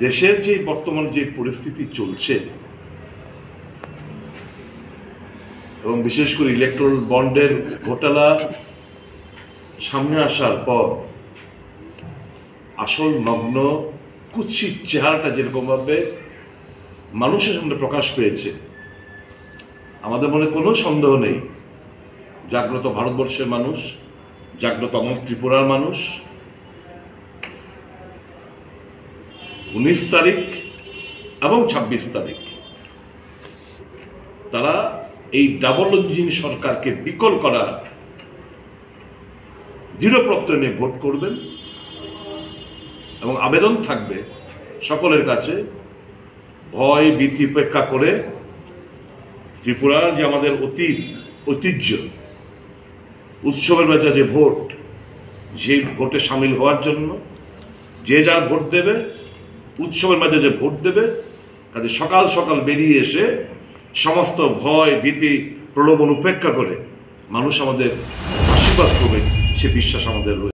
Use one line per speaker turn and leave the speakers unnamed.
দেশের যে বর্তমান যে পরিস্থিতি চলছে এবং বিশেষ করে ইলেকট্রাল বন্ডের ঘোটালা সামনে আসার পর আসল নগ্ন কুৎসিত চেহারাটা যেরকমভাবে মানুষের সামনে প্রকাশ পেয়েছে, আমাদের মনে কোনো সন্দেহ নেই জাগ্রত ভারতবর্ষের মানুষ, জাগ্রত আমার ত্রিপুরার মানুষ 19 তারিখ এবং 26 তারিখ তারা এই ডাবল ইঞ্জিন সরকারকে বিকল করার দৃঢ় প্রত্যয় নিয়ে ভোট করবেন এবং আবেদন থাকবে সকলের কাছে ভয় ভীতি উপেক্ষা করে ত্রিপুরার যে আমাদের ঐতিহ্য উৎসবের মেজাজে ভোট, সেই ভোটে সামিল হওয়ার জন্য যে যার ভোট দেবে, উৎসবের মেজাজে ভোট দেবে। কাজে সকাল সকাল বেরিয়ে এসে সমস্ত ভয় ভীতি প্রলোভন উপেক্ষা করে মানুষ আমাদের আশীর্বাদ করবে, সে বিশ্বাস আমাদের রয়েছে।